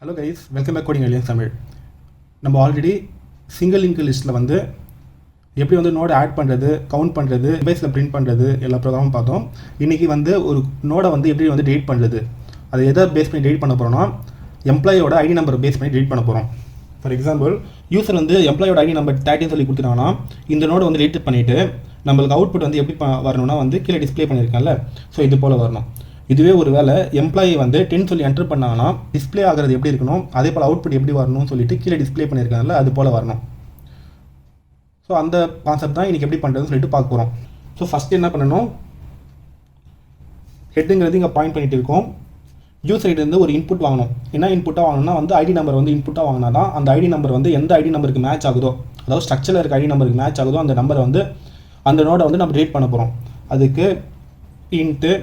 Hello guys, welcome back coding aliens Tamil. நம்ம already single link லிஸ்ட்டில் வந்து எப்படி வந்து நோடை ஆட் பண்ணுறது, கவுண்ட் பண்ணுறது, டிவைஸில் பிரிண்ட் பண்ணுறது எல்லா ப்ரோக்ராமும் பார்த்தோம். இன்றைக்கி வந்து ஒரு நோடை வந்து எப்படி வந்து டெலிட் பண்ணுறது, அதை எதை பேஸ் பண்ணி டெலிட் பண்ண போகிறோம்னா எம்ப்ளாயோட ஐடி நம்பரை பேஸ் பண்ணி டெலிட் பண்ண போகிறோம். ஃபார் எக்ஸாம்பிள், யூசர் வந்து எம்ப்ளாயோட ஐடி நம்பர் 30 சொல்லி கொடுத்துட்டாங்கன்னா இந்த நோடை வந்து டெலிட் பண்ணிவிட்டு நம்மளுக்கு அவுட்புட் வந்து எப்படி வரணும்னா வந்து கீழே டிஸ்பிளே பண்ணியிருக்காங்கல்ல, ஸோ இது போல் வரணும். இதுவே ஒரு வேளை எம்ப்ளாயி வந்து 10 சொல்லி என்டர் பண்ணாங்கன்னா டிஸ்பிளே ஆகிறது எப்படி இருக்கணும், அதே போல் அவுட்புட் எப்படி வரணும்னு சொல்லிட்டு கீழே டிஸ்பிளே பண்ணியிருக்காங்கல்ல, அது போல் வரணும். ஸோ அந்த கான்செப்ட் தான் இன்றைக்கி எப்படி பண்ணுறதுன்னு சொல்லிட்டு பார்க்க போகிறோம். ஸோ ஃபஸ்ட்டு என்ன பண்ணணும், ஹெட்டுங்கிறது இங்கே பாயிண்ட் பண்ணிட்டு இருக்கோம். யூசர் சைடுலேருந்து ஒரு இன்புட் வாங்கணும். என்ன இன்புட்டாக வாங்கணும்னா வந்து ஐடி நம்பர் வந்து இன்புட்டாக வாங்கினா தான் அந்த ஐடி நம்பர் வந்து எந்த ஐடி நம்பருக்கு மேட்ச் ஆகுதோ, அதாவது ஸ்ட்ரக்சரில் இருக்க ஐடி நம்பருக்கு மேட்ச் ஆகுதோ அந்த நம்பரை வந்து அந்த நோடை வந்து நம்ம ரீட் பண்ண போகிறோம். அதுக்கு இன்ட்டு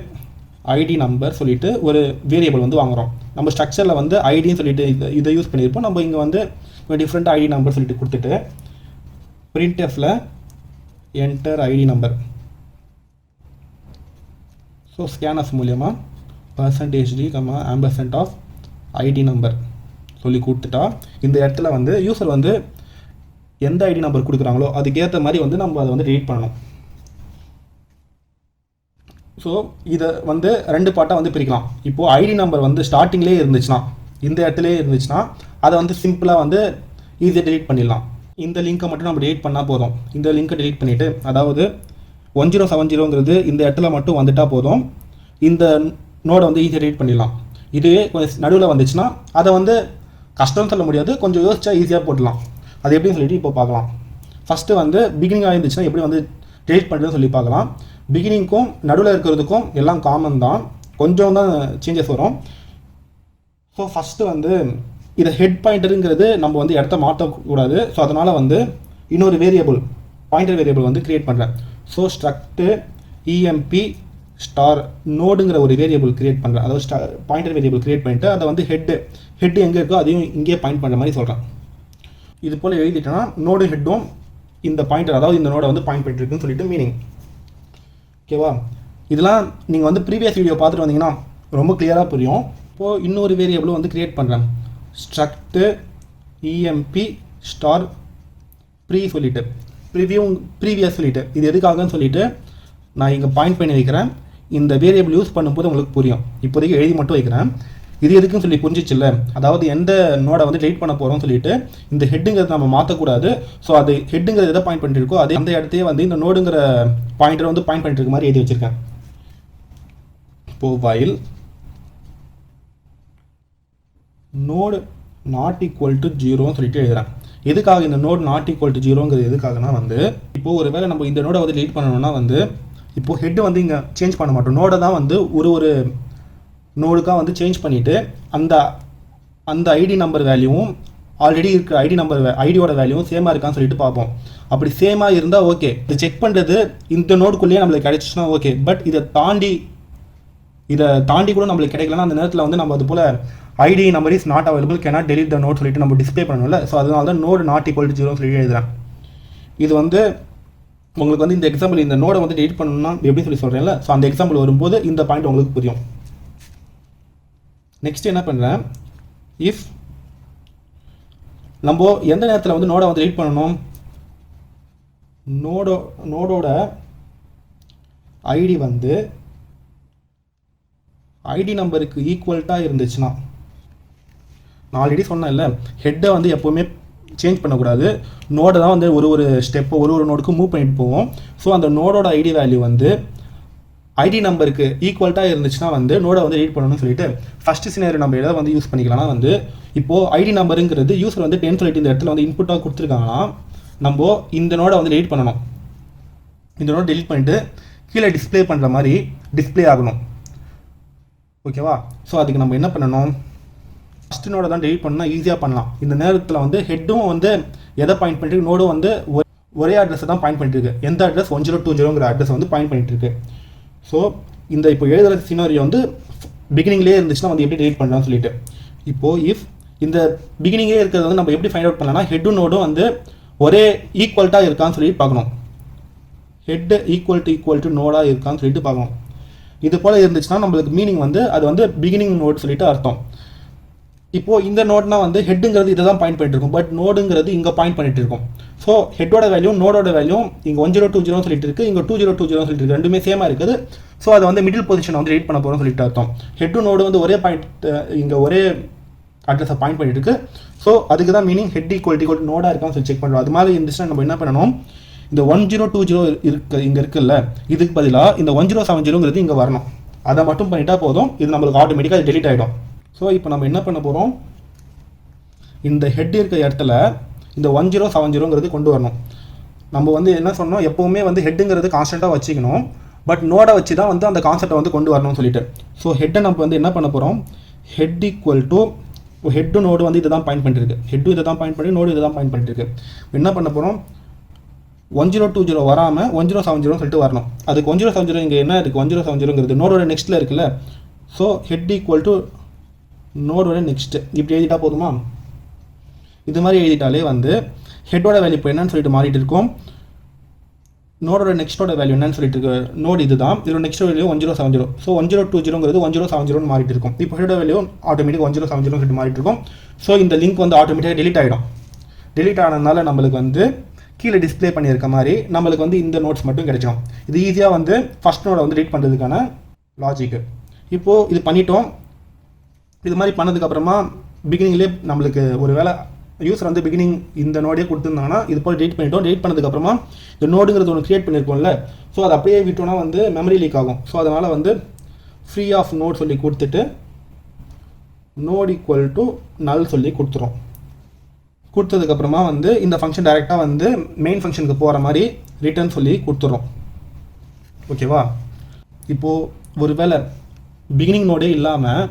ஐடி நம்பர் சொல்லிட்டு ஒரு வேரியபிள் வந்து வாங்குகிறோம். நம்ம ஸ்ட்ரக்சரில் வந்து ஐடின்னு சொல்லிட்டு இதை யூஸ் பண்ணியிருப்போம். நம்ம இங்கே வந்து டிஃப்ரெண்ட் ஐடி நம்பர் சொல்லிட்டு கொடுத்துட்டு printfல enter ID number. So scanners மூலியமாக %d, ampersand of ID number சொல்லி கொடுத்துட்டா இந்த இடத்துல வந்து யூசர் வந்து எந்த ஐடி நம்பர் கொடுக்குறாங்களோ அதுக்கேற்ற மாதிரி வந்து நம்ம அதை வந்து ரீட் பண்ணணும். ஸோ இதை வந்து ரெண்டு பார்ட்டாக வந்து பிரிக்கலாம். இப்போது ஐடி நம்பர் வந்து ஸ்டார்டிங்லேயே இருந்துச்சுன்னா, இந்த இடத்துலேயே இருந்துச்சுன்னா அதை வந்து சிம்பிளாக வந்து ஈஸியாக டெலீட் பண்ணிடலாம். இந்த லிங்க்கை மட்டும் நம்ம டெலீட் பண்ணால் போதும். இந்த லிங்க்கை டெலீட் பண்ணிவிட்டு, அதாவது 1070ங்கிறது இந்த இடத்துல மட்டும் வந்துட்டால் போதும், இந்த நோடை வந்து ஈஸியாக டெலீட் பண்ணிடலாம். இதுவே கொஞ்சம் நடுவில் வந்துச்சுன்னா அதை வந்து கஷ்டம்னு சொல்ல முடியாது, கொஞ்சம் யோசிச்சா ஈஸியாக போடலாம். அது எப்படின்னு சொல்லிட்டு இப்போ பார்க்கலாம். ஃபஸ்ட்டு வந்து பிகினிங்காக இருந்துச்சுன்னா எப்படி வந்து டெலீட் பண்ணுறதுன்னு சொல்லி பார்க்கலாம். பிகினிங்க்கும் நடுவில் இருக்கிறதுக்கும் எல்லாம் காமன் தான், கொஞ்சம் தான் சேஞ்சஸ் வரும். ஸோ ஃபஸ்ட்டு வந்து இதை ஹெட் பாயிண்டருங்கிறது நம்ம வந்து இடத்த மாற்றக்கூடாது. ஸோ அதனால் வந்து இன்னொரு வேரியபிள், பாயிண்டர் வேரியபிள் வந்து க்ரியேட் பண்ணுறேன். ஸோ ஸ்ட்ரக்ட் இஎம்பி ஸ்டார் நோடுங்கிற ஒரு வேரியபிள் க்ரியேட் பண்ணுறேன். அதாவது பாயிண்டர் வேரியபிள் க்ரியேட் பண்ணிவிட்டு அதை வந்து ஹெட்டு எங்கே இருக்கோ அதையும் இங்கே பாயிண்ட் பண்ணுற மாதிரி சொல்கிறேன். இது போல் எழுதிட்டேன்னா நோடு ஹெட்டும் இந்த பாயிண்டர், அதாவது இந்த நோடை வந்து பாயிண்ட் பண்ணிட்டுருக்குன்னு சொல்லிட்டு மீனிங். ஓகேவா? இதெல்லாம் நீங்கள் வந்து ப்ரீவியஸ் வீடியோ பார்த்துட்டு வந்தீங்கன்னா ரொம்ப கிளியராக புரியும். இப்போது இன்னொரு வேரியபிளும் வந்து க்ரியேட் பண்ணுறேன். ஸ்ட்ரக்ட் இஎம்பி ஸ்டார் ப்ரீ சொல்லிவிட்டு ப்ரீவியஸ் சொல்லிவிட்டு இது எதுக்காகன்னு சொல்லிவிட்டு நான் இங்கே பாயிண்ட் பண்ணி வைக்கிறேன். இந்த வேரியபிள் யூஸ் பண்ணும்போது உங்களுக்கு புரியும். இப்போதைக்கு எழுதி மட்டும் வைக்கிறேன். இது எதுக்குன்னு சொல்லி புரிஞ்சிச்சில்ல, அதாவது எந்த நோடை வந்து டெலிட் பண்ண போகிறோம்னு சொல்லிட்டு இந்த ஹெட்டுங்கிறது நம்ம மாற்றக்கூடாது. ஸோ அது ஹெட்டுங்கிறது எதை பாயிண்ட் பண்ணிட்டு இருக்கோ அதே அந்த இடத்தையே வந்து இந்த நோடுங்கிற பாயிண்டரை வந்து பாயிண்ட் பண்ணிட்டு இருக்க மாதிரி எழுதி வச்சிருக்கேன். இப்போது while node not equal to 0ன்னு சொல்லிட்டு எழுதுறேன். எதுக்காக இந்த நோடு நாட் ஈக்குவல் டு 0ங்கிறது எதுக்காகனா வந்து இப்போது ஒரு வேளை நம்ம இந்த நோடை வந்து டெலிட் பண்ணணும்னா வந்து இப்போது ஹெட்டு வந்து இங்கே சேஞ்ச் பண்ண மாட்டோம். நோடை தான் வந்து ஒரு நோடுக்காக வந்து சேஞ்ச் பண்ணிவிட்டு அந்த ஐடி நம்பர் வேல்யூவும் ஆல்ரெடி இருக்கிற ஐடியோட வேல்யூவும் சேமாக இருக்கான்னு சொல்லிட்டு பார்ப்போம். அப்படி சேமாக இருந்தால் ஓகே, இது செக் பண்ணுறது இந்த நோடுக்குள்ளேயே நம்மளுக்கு கிடைச்சிச்சுன்னா ஓகே. பட் இதை தாண்டி கூட நம்மளுக்கு கிடைக்கலன்னா அந்த நேரத்தில் வந்து நம்ம அது போல் ID number is not available, cannot delete the node சொல்லிட்டு நம்ம டிஸ்பிளே பண்ணணும்ல. ஸோ அதனால தான் நோடு நாட் ஈக்குவல் டு 0 சொல்லி எழுதுறேன். இது வந்து உங்களுக்கு வந்து இந்த எக்ஸாம்பிள் இந்த நோடை வந்து டெலிட் பண்ணணும்னா எப்படி சொல்லி சொல்கிறேன்ல, ஸோ அந்த எக்ஸாம்பிள் வரும்போது இந்த பாயிண்ட் உங்களுக்கு புரியும். நெக்ஸ்ட் என்ன பண்ணுறேன், இஃப் நம்ம எந்த நேரத்தில் வந்து நோடை வந்து டெலிட் பண்ணணும், நோடோட ஐடி வந்து ஐடி நம்பருக்கு ஈக்குவல்ட்டாக இருந்துச்சுன்னா, நான் ஆல்ரெடி சொன்னேன் இல்லை, ஹெட்டை வந்து எப்போவுமே சேஞ்ச் பண்ணக்கூடாது. நோடை தான் வந்து ஒரு ஸ்டெப்பை ஒரு நோடுக்கு மூவ் பண்ணிட்டு போவோம். ஸோ அந்த நோடோட ஐடி வேல்யூ வந்து ஐடி நம்பருக்கு ஈக்குவல்ட்டாக இருந்துச்சுன்னா வந்து நோடை வந்து ரீட் பண்ணணும்னு சொல்லிட்டு ஃபஸ்ட்டு சினாரியோ நம்ம எதாவது வந்து யூஸ் பண்ணிக்கலாம்னா வந்து இப்போது ஐடி நம்பருங்கிறது யூஸர் வந்து 10 சொல்லிட்டு இந்த இடத்துல வந்து இன்புட்டாக கொடுத்துருக்காங்கன்னா நம்ம இந்த நோடை வந்து டெலிட் பண்ணணும். இந்த நோடை டெலிட் பண்ணிவிட்டு கீழே டிஸ்பிளே பண்ணுற மாதிரி டிஸ்பிளே ஆகணும். ஓகேவா? ஸோ அதுக்கு நம்ம என்ன பண்ணணும், ஃபஸ்ட்டு நோடை தான் டெலிட் பண்ணால் ஈஸியாக பண்ணலாம். இந்த நேரத்தில் வந்து ஹெட்டும் வந்து எதை பாயிண்ட் பண்ணிட்டு நோடும் வந்து ஒரே அட்ரஸை தான் பாயிண்ட் பண்ணிட்டு இருக்கு. எந்த அட்ரஸ் 1020ங்கிற அட்ரஸ் வந்து பாயிண்ட் பண்ணிட்டு இருக்கு. ஸோ இந்த இப்போ எழுதுகிற சினாரியோ வந்து பிகினிங்லேயே இருந்துச்சுன்னா வந்து எப்படி டெலிட் பண்ணலாம்னு சொல்லிட்டு இப்போது இஃப் இந்த பிகினிங்கே இருக்கிறது வந்து நம்ம எப்படி ஃபைண்ட் அவுட் பண்ணலாம்னா ஹெட்டும் நோடும் வந்து ஒரே ஈக்குவல்ட்டாக இருக்கான்னு சொல்லி பார்க்கணும். ஹெட் ஈக்குவல் டு நோடாக இருக்கான்னு சொல்லிட்டு பார்க்கணும். இது போல் இருந்துச்சுன்னா நம்மளுக்கு மீனிங் வந்து அது வந்து பிகினிங் நோட் சொல்லிட்டு அர்த்தம். இப்போது இந்த நோட்னா வந்து ஹெட்டுங்கிறது இதை தான் பாயிண்ட் பண்ணிட்டு இருக்கும், பட் நோடுங்கிறது இங்கே பாயிண்ட் பண்ணிட்டு இருக்கும். ஸோ ஹெட்டோட வேல்யூ நோடோட வேல்யூ இங்கே 1020 சொல்லிட்டு இருக்குது, இங்கே 2020 சொல்லிட்டு இருக்குது, ரெண்டுமே சேமாக இருக்குது. ஸோ அதை வந்து மிடில் பொசிஷனை வந்து ரீட் பண்ண போகிறோம்னு சொல்லிட்டு அர்த்தம். ஹெட்டு நோடு வந்து ஒரே பாயிண்ட் இங்கே ஒரே அட்ரஸை பாயிண்ட் பண்ணிட்டு இருக்கு. ஸோ அதுக்கு தான் மீனிங் ஹெட் ஈக்குவல் நோடாக இருக்கான்னு சொல்லி செக் பண்ணுறோம். அது மாதிரி இருந்துச்சுன்னா நம்ம என்ன பண்ணணும், இந்த 1020 இங்கே இருக்குல்ல, இதுக்கு பதிலாக இந்த 1070ங்கிறது இங்கே வரணும். அதை மட்டும் பண்ணிட்டா போதும், இது நம்மளுக்கு ஆட்டோமேட்டிக்காக டெலிட் ஆகிடும். ஸோ இப்போ நம்ம என்ன பண்ண போகிறோம், இந்த ஹெட் இருக்க இடத்துல இந்த 1070ங்கிறது கொண்டு வரணும். நம்ம வந்து என்ன சொன்னோம், எப்போவுமே வந்து ஹெட்டுங்கிறது கான்ஸ்டண்ட்டாக வச்சுக்கணும், பட் நோடை வச்சு தான் வந்து அந்த கான்செப்டை வந்து கொண்டு வரணும்னு சொல்லிட்டு. ஸோ ஹெட்டை நம்ம வந்து என்ன பண்ண போகிறோம், head equal to head node வந்து இதை தான் பாயிண்ட் பண்ணிருக்கு, ஹெட்டு இதை தான் பாயிண்ட் பண்ணி நோடு இதை தான் பாயிண்ட் பண்ணிட்டு என்ன பண்ண போகிறோம், 1020 வராமல் 1070 சொல்லிட்டு வரணும். அதுக்கு 1070 இங்கே என்ன இருக்குது, 1070ங்கிறது நோடோட நெக்ஸ்ட்டில் இருக்குல்ல. ஸோ ஹெட் ஈக்குவல் டு நோடோட நெக்ஸ்ட்டு இப்படி எழுதிட்டா போதுமா. இது மாதிரி எழுதிட்டாலே வந்து ஹெட்டோட வேல்யூ இப்போ என்னன்னு சொல்லிட்டு மாறிட்டு இருக்கும், நோடோட நெக்ஸ்ட்டோட வேல்யூ என்னன்னு சொல்லிட்டு இருக்கு, நோடு இது தான், இதோட நெக்ஸ்ட் வேல்யூ 1070. ஸோ 1020ங்கிறது 1070 மாறிட்டு இருக்கும். இப்போ ஹெட்டோட வேல்யூ ஆட்டோமேட்டிக் 1070 சொல்லிட்டு மாறிட்டு இருக்கும். ஸோ இந்த லிங்க் வந்து ஆட்டோமேட்டிக்காக டெலிட் ஆகிடும். டெலிட் ஆனதுனால நம்மளுக்கு வந்து கீழே டிஸ்பிளே பண்ணியிருக்க மாதிரி நம்மளுக்கு வந்து இந்த நோட்ஸ் மட்டும் கிடைச்சிடும். இது ஈஸியாக வந்து ஃபஸ்ட் நோடை வந்து ரீட் பண்ணுறதுக்கான லாஜிக்கு. இப்போது இது பண்ணிட்டோம். இது மாதிரி பண்ணதுக்கப்புறமா பிகினிங்லேயே நம்மளுக்கு ஒரு வேளை யூஸர் வந்து பிகினிங் இந்த நோடே கொடுத்துருந்தாங்கன்னா இது போல் டெலிட் பண்ணிட்டோம். டெலிட் பண்ணதுக்கப்புறமா இந்த நோடுங்கிறது ஒன்று க்ரியேட் பண்ணியிருக்கோம்ல, ஸோ அதை அப்படியே விட்டோன்னா வந்து மெமரி லீக் ஆகும். ஸோ அதனால் வந்து ஃப்ரீ ஆஃப் நோட் சொல்லி கொடுத்துட்டு நோட் ஈக்குவல் டு நல் சொல்லி கொடுத்துரும். கொடுத்ததுக்கப்புறமா வந்து இந்த ஃபங்க்ஷன் டைரெக்டாக வந்து மெயின் ஃபங்க்ஷனுக்கு போகிற மாதிரி ரிட்டர்ன் சொல்லி கொடுத்துரும். ஓகேவா. இப்போது ஒரு வேளை பிகினிங் நோடே இல்லாமல்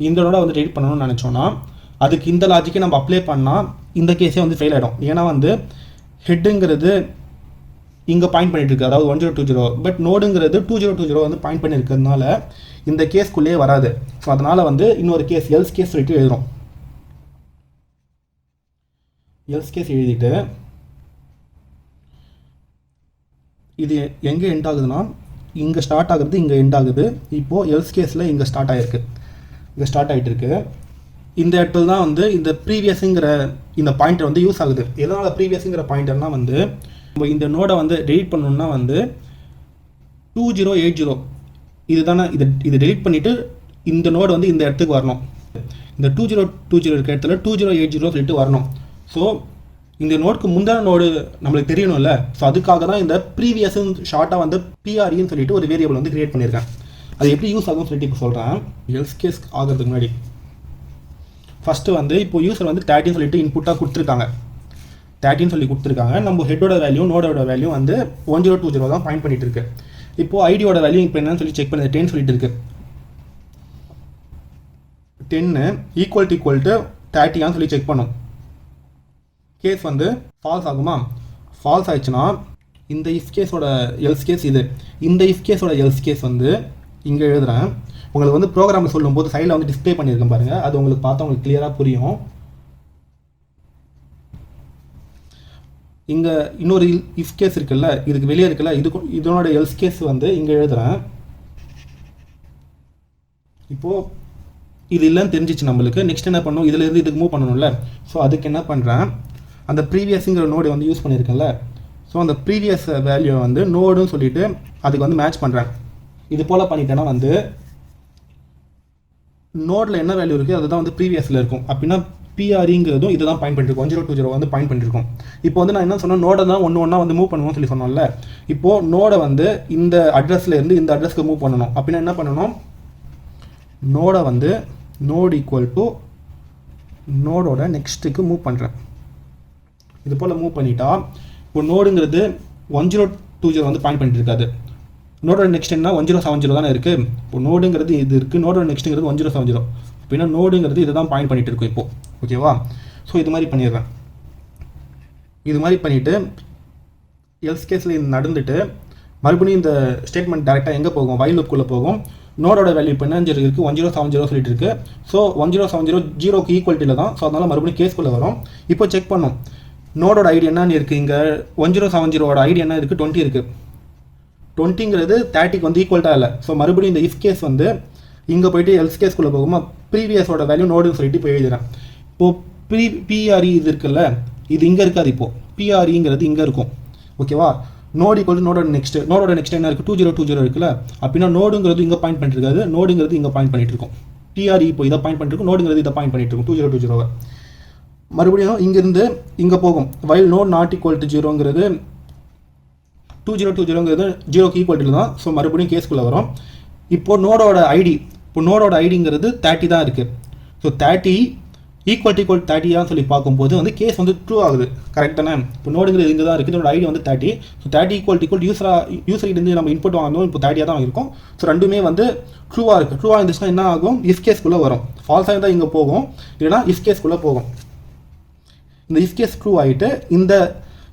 இந்த நோடை வந்து டெலிட் பண்ணணும்னு நினச்சோன்னா அதுக்கு இந்த லாஜிக்கை நம்ம அப்ளை பண்ணால் இந்த கேஸே வந்து ஃபெயில் ஆகிடும். ஏன்னா வந்து ஹெட்டுங்கிறது இங்கே பாயிண்ட் பண்ணிட்டு இருக்கு, அதாவது 1020, பட் நோடுங்கிறது 2020 வந்து பாயிண்ட் பண்ணியிருக்கிறதுனால இந்த கேஸ்க்குள்ளேயே வராது. ஸோ அதனால் வந்து இன்னொரு கேஸ் எல்ஸ் கேஸ் சொல்லிட்டு எழுதுகிறோம். எல்ஸ் கேஸ் எழுதிட்டு இது எங்கே எண்ட் ஆகுதுன்னா இங்கே ஸ்டார்ட் ஆகுறது, இங்கே எண்ட் ஆகுது. இப்போது எல்ஸ் கேஸில் இங்கே ஸ்டார்ட் ஆகிருக்கு, இங்கே ஸ்டார்ட் ஆகிட்டு இருக்கு. இந்த இடத்துல தான் வந்து இந்த ப்ரீவியஸுங்கிற இந்த பாயிண்டர் வந்து யூஸ் ஆகுது. எதனால் ப்ரீவியஸுங்கிற பாயிண்டர்னால் வந்து நம்ம இந்த நோடை வந்து டெலிட் பண்ணணும்னா வந்து 2080 இது தானே, இது டெலிட் பண்ணிவிட்டு இந்த நோடு வந்து இந்த இடத்துக்கு வரணும். இந்த 2020 இருக்க இடத்துல 2080 சொல்லிட்டு வரணும். ஸோ இந்த நோடுக்கு முந்தின நோடு நம்மளுக்கு தெரியணும்ல. ஸோ அதுக்காக தான் இந்த ப்ரீவியஸுன்னு ஷார்ட்டாக வந்து பிஆர்இன்னு சொல்லிட்டு ஒரு வேரியபிள் வந்து கிரியேட் பண்ணியிருக்கேன். அது எப்படி யூஸ் ஆகும்னு சொல்லிட்டு இப்போ சொல்கிறேன். எல்ஸ் கேஸ் ஆகிறதுக்கு முன்னாடி ஃபஸ்ட்டு வந்து இப்போ யூஸர் வந்து 30 சொல்லிட்டு இன்புட்டாக கொடுத்துருக்காங்க, 30 சொல்லி கொடுத்துருக்காங்க. நம்ம ஹெட்டோட வேல்யூ நோடோட வேல்யூ வந்து 1020 தான் பாயிண்ட் பண்ணிட்டு இருக்கு. இப்போது ஐடியோட வேல்யூ இப்போ என்னன்னு சொல்லி செக் பண்ணி 10 சொல்லிட்டு இருக்கு. 10 ஈக்குவல் டு 30 சொல்லி செக் பண்ணும். கேஸ் வந்து ஃபால்ஸ் ஆகுமா, ஃபால்ஸ் ஆயிடுச்சுன்னா இந்த இஃப் கேஸோட எல்ஸ் கேஸ் இது, இந்த இஃப் கேஸோட எல்ஸ் கேஸ் வந்து இங்கே எழுதுகிறேன். உங்களுக்கு வந்து ப்ரோக்ராமில் சொல்லும்போது சைடில் வந்து டிஸ்பிளே பண்ணியிருக்கேன் பாருங்கள், அது உங்களுக்கு பார்த்தா உங்களுக்கு கிளியராக புரியும். இங்கே இன்னொரு இஃப் கேஸ் இருக்குல்ல, இதுக்கு வெளியே இருக்குல்ல, இதனோட எல்ஸ் கேஸ் வந்து இங்கே எழுதுகிறேன். இப்போது இது இல்லைன்னு தெரிஞ்சிச்சு நம்மளுக்கு. நெக்ஸ்ட் என்ன பண்ணணும், இதிலேருந்து இதுக்கு மூவ் பண்ணணும்ல. ஸோ அதுக்கு என்ன பண்ணுறேன், அந்த ப்ரீவியஸுங்கிற நோடு வந்து யூஸ் பண்ணியிருக்கேன்ல, ஸோ அந்த ப்ரீவியஸ் வேல்யூவை வந்து நோடுன்னு சொல்லிட்டு அதுக்கு வந்து மேட்ச் பண்ணுறேன். இது போல் பண்ணிட்டேன்னா வந்து நோடில் என்ன வேல்யூ இருக்குது அதுதான் வந்து ப்ரீவியஸில் இருக்கும். அப்படின்னா பிஆர்இங்கிறதும் இதை தான் பாயிண்ட் பண்ணிருக்கோம், 1020 வந்து பாயிண்ட் பண்ணியிருக்கோம். இப்போ வந்து நான் என்ன சொன்னேன், நோடை தான் ஒன்றா வந்து மூவ் பண்ணுவோம்னு சொல்லி சொன்னோம்ல. இப்போது நோடை வந்து இந்த அட்ரஸில் இருந்து இந்த அட்ரஸ்க்கு மூவ் பண்ணணும். அப்படின்னா என்ன பண்ணணும், நோடை வந்து நோட் ஈக்குவல் டு நோடோட நெக்ஸ்ட்டுக்கு மூவ் பண்ணுறேன். இது போல் மூவ் பண்ணிட்டா இப்போ நோடுங்கிறது 1020 வந்து பாயிண்ட் பண்ணிட்டு இருக்காது. நோடோட நெக்ஸ்ட் என்ன 1070 தானே இருக்குது. இப்போ நோடுங்கிறது இது இருக்குது, நோடோட நெக்ஸ்ட்டுங்கிறது 1070. அப்படின்னா நோடுங்கிறது இதை தான் பாயிண்ட் பண்ணிட்டு இருக்கும் இப்போது. ஓகேவா. ஸோ இது மாதிரி பண்ணிடுறேன். இது மாதிரி பண்ணிவிட்டு எல்ஸ் கேஸில் இது நடந்துட்டு மறுபடியும் இந்த ஸ்டேட்மெண்ட் டேரெக்டாக எங்கே போகும், வைல் லூப்குள்ளே போகும். நோடோட வேல்யூ இப்போ என்ன இருக்குது 1070 சொல்லிட்டு இருக்கு. ஸோ 1070 ஜீரோக்கு ஈக்குவல்ட்டியில் தான். ஸோ அதனால் மறுபடியும் கேஸ்குள்ளே வரும். இப்போ செக் பண்ணும் நோடோட ஐடி என்னன்னு இருக்குது. இங்கே 1070 ஐடி என்ன இருக்குது, 20 இருக்குது. 20ங்கிறது 30க்கு வந்து ஈக்குவல்ட்டாக இல்லை. ஸோ மறுபடியும் இந்த இஃப் கேஸ் வந்து இங்கே போயிட்டு எல்ஸ் கேஸ்குள்ளே போகுமா, ப்ரீவியஸோட வேல்யூ நோடுன்னு சொல்லிட்டு இப்போ எழுதுறேன். இப்போது பிஆர்இ இது இருக்குல்ல, இது இங்கே இருக்காது. இப்போது பிஆர்இங்கிறது இங்கே இருக்கும். ஓகேவா? நோடு ஈக்குவல் நோடோட நெக்ஸ்ட் என்ன இருக்குது, 2020 இருக்குல்ல. அப்படின்னா நோடுங்கிறது இங்கே பாயிண்ட் பண்ணிட்டு இருக்காது, நோடுங்கிறது இங்கே பாயிண்ட் பண்ணிட்டு இருக்கும். பிஆர்இ இப்போ இதை பாயிண்ட் பண்ணிட்டு இருக்கும், நோடுங்கிறது இதை பாயிண்ட் பண்ணிட்டு இருக்கும் 2020. மறுபடியும் இங்கிருந்து இங்கே போகும். While node not equal to 0ங்கிறது 2020ங்கிறது 0க்கு ஈக்குவல் தான். ஸோ மறுபடியும் கேஸ்க்குள்ளே வரும். இப்போது நோடோட ஐடிங்கிறது 30 தான் இருக்குது. ஸோ 30 ஈக்குவல் 30 சொல்லி பார்க்கும்போது வந்து கேஸ் வந்து ட்ரூ ஆகுது. கரெக்ட் தானே? இப்போ நோடுங்கிறது இங்கே தான் இருக்குது, இதோட ஐடி வந்து 30. ஸோ 30 ஈக்குவல் யூசர்கிட்ட நம்ம இன்புட் வாங்கணும். இப்போ 30 தான் இருக்கும். ஸோ ரெண்டுமே வந்து ட்ரூவாக இருக்குது. ட்ரூவாக இருந்துச்சுன்னா என்ன ஆகும், இஃப் கேஸ்க்குள்ளே வரும். ஃபால்ஸாக இருந்தால் இங்கே போகும், இல்லைனா இஃப் கேஸ்க்குள்ளே போகும். இந்த இஃப் கேஸ் ட்ரூ ஆகிட்டு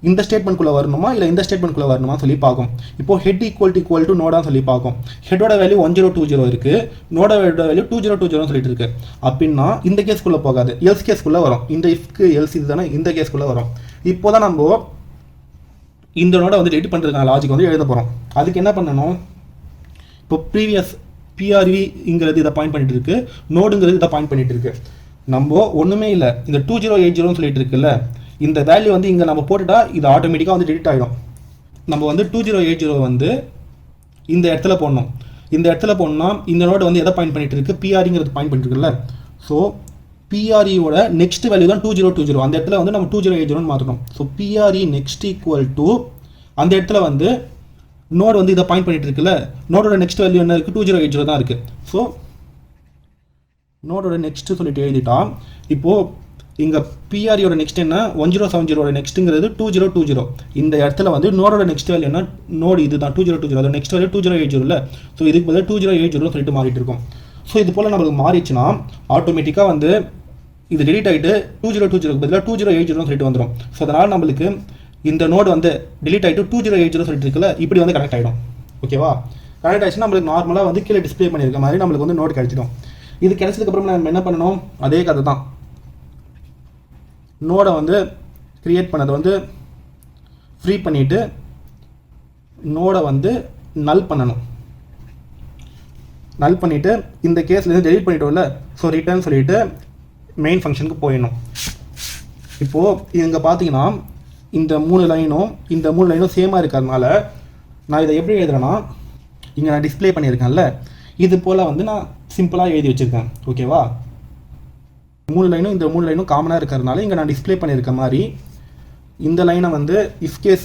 இந்த ஸ்டேட்மெண்ட்குள்ளே வரணுமா இல்லை இந்த ஸ்டேட்மெண்ட்குள்ளே வரணுமா சொல்லி பார்க்கும். இப்போ ஹெட் ஈக்குவல் டு நோடான்னு சொல்லி பார்க்கும். ஹெட்டோட வேல்யூ 1020 இருக்குது, நோட வேல்யூ 2020 சொல்லிட்டு இருக்கு. அப்படின்னா இந்த கேஸ்க்குள்ளே போகாது, எல்ஸ் கேஸ்க்குள்ளே வரும். இந்த இஃப்க்கு எல்ஸ் இது தானே, இந்த கேஸ்க்குள்ளே வரும். இப்போ தான் நம்ம இந்த நோடை வந்து எடிட் பண்ணுறதுக்கான லாஜிக் வந்து எழுத போகிறோம். அதுக்கு என்ன பண்ணணும், இப்போ ப்ரீவியஸ் பிஆர்விங்கிறது இதை பாயிண்ட் பண்ணிட்டு இருக்கு, நோடுங்கிறது இதை பாயிண்ட் பண்ணிட்டு இருக்கு. நம்ம ஒன்றுமே இல்லை, இந்த 2080 சொல்லிட்டு இருக்குல்ல, இந்த வேல்யூ வந்து இங்கே நம்ம போட்டுட்டா இது ஆட்டோமேட்டிக்காக வந்து டெலிட் ஆகிடும். நம்ம வந்து 2080 வந்து இந்த இடத்துல போடணும். இந்த இடத்துல போடணும்னா இந்த நோடு வந்து எதை பாயிண்ட் பண்ணிட்டு இருக்கு, பிஆர்ங்கிறது பாயிண்ட் பண்ணிட்டு இருக்குல்ல. ஸோ பிஆர்இயோட நெக்ஸ்ட் வேல்யூ தான் 2020. அந்த இடத்துல வந்து நம்ம 2080 மாற்றணும். So BRE next equal to அந்த இடத்துல வந்து நோடு வந்து இதை பாயிண்ட் பண்ணிட்டு இருக்குல்ல, நோடோட நெக்ஸ்ட் வேல்யூ என்ன இருக்குது, 2080 தான் இருக்குது. ஸோ நோடோட நெக்ஸ்ட்டு சொல்லிட்டு எழுதிட்டா இப்போது இங்கே பிஆர்இயோட நெக்ஸ்ட் என்ன, 1070 நெக்ஸ்ட்டுங்கிறது 2020. இந்த இடத்துல வந்து நோடோட நெக்ஸ்ட் வேல்யூ என்ன, நோடு இது தான் 2020, அதோட நெக்ஸ்ட் வேல்யூ 2080 இல்லை. ஸோ இதுக்கு பதில் 2080 சொல்லிட்டு மாறிட்டு இருக்கும். ஸோ இது போல் நம்மளுக்கு மாறிச்சுன்னா ஆட்டோமேட்டிக்காக வந்து இது டெலிட் ஆகிட்டு 2020க்கு பதிலாக 2080 சொல்லிட்டு வந்துடும். ஸோ அதனால் நம்மளுக்கு இந்த நோடு வந்து டெலிட் ஆகிட்டு 2080 சொல்லிட்டு இருக்குல்ல, இப்படி வந்து கனெக்ட் ஆகிடும். ஓகேவா? கனெக்ட் ஆகிடுச்சுன்னா நம்மளுக்கு நார்மலாக வந்து கீழே டிஸ்பிளே பண்ணியிருக்க மாதிரி நம்மளுக்கு வந்து நோடு கிடைச்சிடும். இது கிடைச்சதுக்கப்புறம் நம்ம என்ன பண்ணணும், அதே கதை தான். நோடை வந்து க்ரியேட் பண்ணதை வந்து ஃப்ரீ பண்ணிவிட்டு நோடை வந்து நல் பண்ணணும். நல் பண்ணிவிட்டு இந்த கேஸ்லேருந்து டெலிட் பண்ணிட்டோம்ல, ஸோ ரிட்டர்ன் சொல்லிவிட்டு மெயின் ஃபங்க்ஷனுக்கு போயிடணும். இப்போது இங்கே பார்த்தீங்கன்னா இந்த மூணு லைனும் சேமாக இருக்கிறதுனால நான் இதை எப்படி எழுதுறேன்னா, இங்கே நான் டிஸ்பிளே பண்ணியிருக்கேன்ல, இது போல் வந்து நான் சிம்பிளாக எழுதி வச்சுருக்கேன். ஓகேவா? மூணு லைனும் காமனாக இருக்கிறதுனால இங்கே நான் டிஸ்பிளே பண்ணியிருக்க மாதிரி இந்த லைனை வந்து இஃப் கேஸ்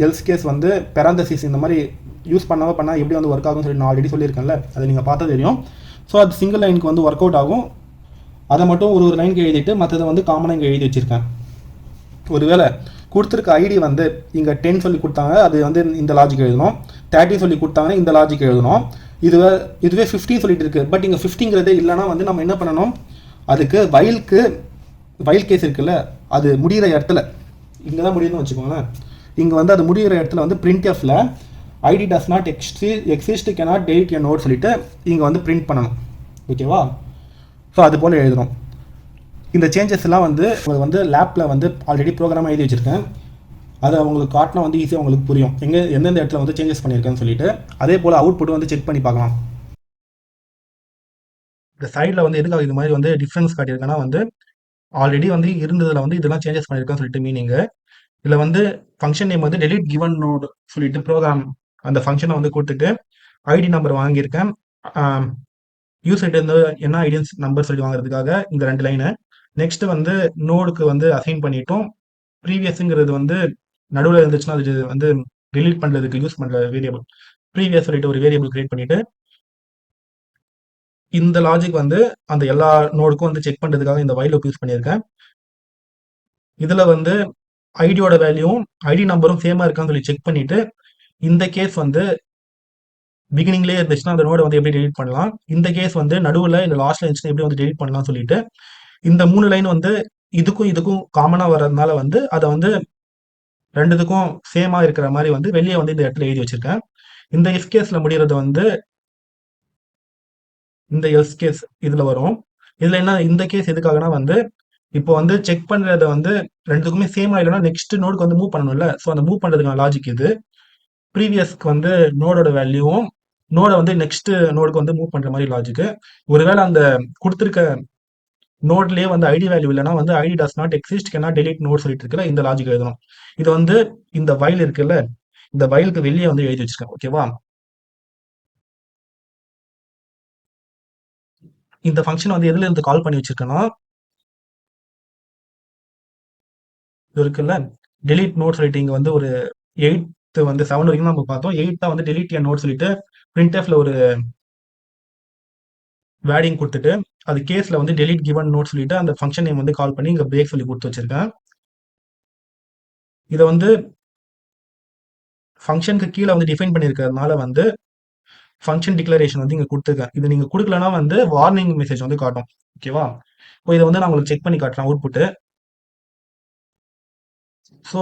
எல்ஸ் கேஸ் வந்து பெராந்தசிஸ் இந்த மாதிரி யூஸ் பண்ணால் எப்படி வந்து ஒர்க் ஆகும்னு சொல்லி நான் ஆல்ரெடி சொல்லியிருக்கேன்ல, அதை நீங்கள் பார்த்தா தெரியும். ஸோ அது சிங்கிள் லைனுக்கு வந்து ஒர்க் அவுட் ஆகும். அதை மட்டும் ஒரு லைனுக்கு எழுதிட்டு மற்றதை வந்து காமனாக இங்கே எழுதி வச்சுருக்கேன். ஒருவேளை கொடுத்துருக்க ஐடி வந்து இங்கே 10 சொல்லி கொடுத்தாங்க, அது வந்து இந்த லாஜிக் எழுதணும். 30 சொல்லி கொடுத்தாங்கன்னா இந்த லாஜிக் எழுதணும். இதுவே 15 சொல்லிட்டு இருக்கு, பட் இங்கே 50ங்கிறதே இல்லைனா வந்து நம்ம என்ன பண்ணணும், அதுக்கு வைல் கேஸ் இருக்குல்ல, அது முடிகிற இடத்துல இங்கே தான் முடியுதுன்னு வச்சுக்கோங்களேன். இங்கே வந்து அது முடிகிற இடத்துல வந்து printfல ID does not exist cannot delete a node சொல்லிட்டு இங்கே வந்து பிரிண்ட் பண்ணணும். ஓகேவா? ஸோ அது போல் எழுதணும். இந்த சேஞ்சஸ் எல்லாம் வந்து உங்களுக்கு வந்து லேப்பில் வந்து ஆல்ரெடி ப்ரோக்ராம் எழுதி வச்சுருக்கேன். அதை அவங்களுக்கு காட்டினா வந்து ஈஸியாக உங்களுக்கு புரியும் எந்தெந்த இடத்துல வந்து சேஞ்சஸ் பண்ணியிருக்கேன்னு சொல்லிட்டு. அதே போல் அவுட்புட் வந்து செக் பண்ணி பார்க்கலாம். இந்த சைடில் வந்து எதுக்காக இது மாதிரி வந்து டிஃப்ரென்ஸ் காட்டியிருக்கேன்னா வந்து ஆல்ரெடி வந்து இருந்ததில் வந்து இதெல்லாம் சேஞ்சஸ் பண்ணியிருக்கேன்னு சொல்லிட்டு மீனிங்கு. இதில் வந்து ஃபங்க்ஷன் நேம் வந்து delete given node சொல்லிட்டு ப்ரோக்ராம் அந்த ஃபங்க்ஷனை வந்து கொடுத்துட்டு ஐடி நம்பர் வாங்கியிருக்கேன். யூசர்கிட்ட இருந்து என்ன ஐடியன்ஸ் நம்பர் சொல்லி வாங்குறதுக்காக இந்த 2 லைனு. நெக்ஸ்ட் வந்து நோடுக்கு வந்து அசைன் பண்ணிட்டோம். ப்ரீவியஸுங்கிறது வந்து நடுவில் இருந்துச்சுன்னா அது வந்து delete பண்ணுறதுக்கு யூஸ் பண்ணுற வேரியபிள். ப்ரீவியஸ் சொல்லிட்டு ஒரு வேரியபிள் கிரியேட் பண்ணிட்டு இந்த லாஜிக் வந்து அந்த எல்லா நோடுக்கும் வந்து செக் பண்ணுறதுக்காக இந்த வைல் லூப் யூஸ் பண்ணியிருக்கேன். இதில் வந்து ஐடியோட வேல்யூவும் ஐடி நம்பரும் சேமாக இருக்கான்னு சொல்லி செக் பண்ணிட்டு இந்த கேஸ் வந்து பிகினிங்லேயே இருந்துச்சுன்னா அந்த நோடை வந்து எப்படி டெலிட் பண்ணலாம், இந்த கேஸ் வந்து நடுவில் இல்லை லாஸ்ட்ல இருந்துச்சுன்னா எப்படி வந்து டெலிட் பண்ணலாம் சொல்லிட்டு இந்த 3 லைன் வந்து இதுக்கும் காமனாக வர்றதுனால வந்து அதை வந்து ரெண்டுத்துக்கும் சேமாக இருக்கிற மாதிரி வந்து வெளியே வந்து இந்த இடத்துல எழுதி வச்சிருக்கேன். இந்த இஃப் கேஸில் முடிகிறது வந்து இந்த எல்ஸ் கேஸ் இதில் வரும். இதில் என்ன இந்த கேஸ் எதுக்காகனா வந்து இப்போ வந்து செக் பண்ணுறத வந்து ரெண்டுக்குமே சேமாக இல்லைன்னா நெக்ஸ்ட் நோடுக்கு வந்து மூவ் பண்ணணும்ல. ஸோ அந்த மூவ் பண்ணுறதுக்கான லாஜிக் இது. ப்ரீவியஸ்க்கு வந்து நோடோட வேல்யூவும் நோடை வந்து நெக்ஸ்ட் நோடுக்கு வந்து மூவ் பண்ற மாதிரி லாஜிக். ஒருவேளை அந்த கொடுத்துருக்க நோட்லயே வந்து ஐடி வேல்யூ இல்லைன்னா வந்து ID does not exist can not delete node சொல்லிட்டு இருக்குல்ல, இந்த லாஜிக் எழுதணும். இது வந்து இந்த வைல் இருக்குல்ல, இந்த வைலுக்கு வெளியே வந்து எழுதி வச்சிருக்கேன். ஓகேவா? இந்த ஃபங்க்ஷன் வந்து எதுல இருந்து கால் பண்ணி வச்சிருக்கேன்னா, இது இருக்குல்ல டெலிட் நோட் சொல்லிட்டு இங்க வந்து ஒரு 8 வந்து 7 வரைக்கும் நம்ம பார்த்தோம். 8 தான் வந்து டெலிட் நோட் சொல்லிட்டு printfல ஒரு வேர்டிங் கொடுத்துட்டு அது கேஸ்ல வந்து டெலிட் கிவன் நோட் சொல்லிட்டு அந்த ஃபங்க்ஷன் நேம் வந்து கால் பண்ணி இங்க பிரேக் சொல்லி கொடுத்து வச்சிருக்கேன். இதை வந்து ஃபங்க்ஷனுக்கு கீழே வந்து டிஃபைன் பண்ணியிருக்கிறதுனால வந்து ஃபங்க்ஷன் டிக்ளரேஷன் வந்து இங்க கொடுத்துருக்கேன். இது நீங்க கொடுக்கலனா வந்து வார்னிங் மெசேஜ் வந்து காட்டும். ஓகேவா? இப்போ இதை வந்து நான் உங்களுக்கு செக் பண்ணி காட்டுறேன் output. So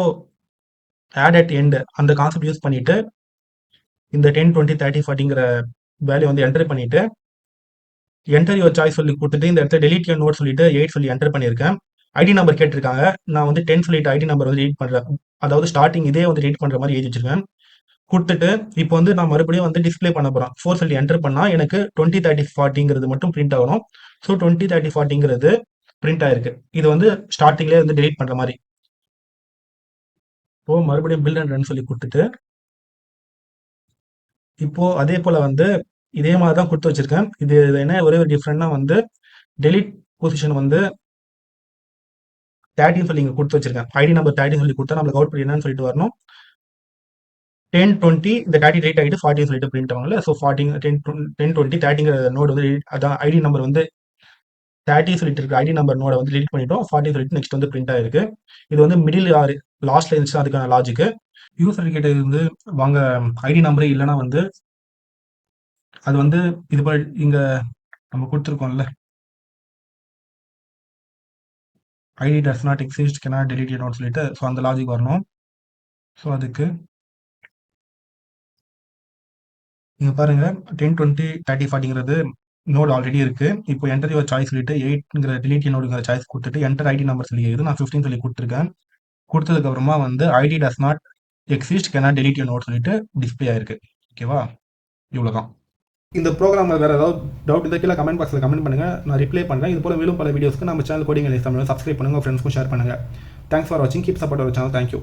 add at end அந்த கான்செப்ட் யூஸ் பண்ணிட்டு இந்த 10 20 30 40ங்கிற வேல்யூ வந்து என்டர் பண்ணிட்டு என்டர் யுவர் சாய்ஸ் சொல்லி கொடுத்துட்டு இந்த இடத்துல டெலிட் யுவர் நோட் சொல்லிட்டு 8 சொல்லி என்டர் பண்ணியிருக்கேன். ஐடி நம்பர் கேட்டிருக்காங்க. நான் வந்து 10 சொல்லிட்டு ஐடி நம்பர் வந்து ரீட் பண்றேன். அதாவது ஸ்டார்டிங் இதே வந்து ரீட் பண்ற மாதிரி எழுதி வச்சிருக்கேன். கொடுத்துட்டு இப்போ வந்து நான் மறுபடியும் வந்து டிஸ்ப்ளே பண்ண போறேன். 4 சொல்லி என்டர் பண்ணா எனக்கு 20 30 40ங்கிறது மட்டும் பிரிண்ட் ஆகணும். ஸோ 20 30 40ங்கிறது பிரிண்ட் ஆயிருக்கு. இது வந்து ஸ்டார்டிங்லேயே வந்து டெலிட் பண்ற மாதிரி. இப்போ மறுபடியும் பில்ட் அண்ட் ரன் சொல்லி கொடுத்துட்டு இப்போ அதே போல வந்து இதே மாதிரி தான் கொடுத்து வச்சிருக்கேன். இது என்ன ஒரே ஒரு டிஃப்ரெண்ட்னா வந்து டெலிட் பொசிஷன் வந்து 30 சொல்லி இங்க கொடுத்து வச்சிருக்கேன். ஐடி நம்பர் 30 சொல்லி கொடுத்தா நம்மளுக்கு அவுட் என்னன்னு சொல்லிட்டு வரணும். 10 20 இந்த 30 ரேட் ஆகிட்டு 40 சொல்லிட்டு பிரிண்ட் ஆகும்ல. ஸோ 40 10 20 30ங்கிற நோடு வந்து அதான் ஐடி நம்பர் வந்து 30 சொல்லிட்டு இருக்கு ஐடி நம்பர் நோட வந்து டெலிட் பண்ணிட்டோம். 40 சொல்லிட்டு நெக்ஸ்ட் வந்து பிரிண்ட் ஆயிருக்கு. இது வந்து மிடில் ஆர் லாஸ்ட்ல இருந்துச்சு அதுக்கான லாஜிக். யூசர் கிட்ட இருந்து வாங்க ஐடி நம்பரே இல்லைன்னா வந்து அது வந்து இது போல இங்க நம்ம கொடுத்துருக்கோம்ல ID does not exist cannot delete node சொல்லிட்டு ஸோ அந்த லாஜிக் வரணும். ஸோ அதுக்கு நீங்க பாருங்க 10 20 30 40ங்கிறது நோட் ஆல்ரெடி இருக்கு. இப்போ என்டர் யுவர் சாய்ஸ் சொல்லிட்டு 8ங்கிற டெலிட் நோடுங்கிற சாய்ஸ் கொடுத்துட்டு என்டர் ஐடி நம்பர் சொல்லி எழுது. நான் 15 சொல்லி கொடுத்துருக்கேன். கொடுத்ததுக்கு அப்புறமா வந்து ID does not exist cannot delete node சொல்லிட்டு டிஸ்பிளே ஆயிருக்கு. ஓகேவா? இவ்வளோதான். இந்த ப்ரோக்ராமில் வேறு ஏதாவது டவுட் இருந்தால் கீழே கமெண்ட் பாக்ஸில் கமெண்ட் பண்ணுங்கள், நான் ரிப்ளை பண்ணுறேன். இது போல மேலும் பல வீடியோஸ்க்கு நம்ம சேனல் கோடிங் தமிழ் சப்ஸ்கிரைப் பண்ணுங்கள், உங்கள் ஃப்ரெண்ட்ஸ்க்கும் ஷேர் பண்ணுங்கள். தேங்க்ஸ் ஃபார் வாட்சிங், keep support our channel. Thank you.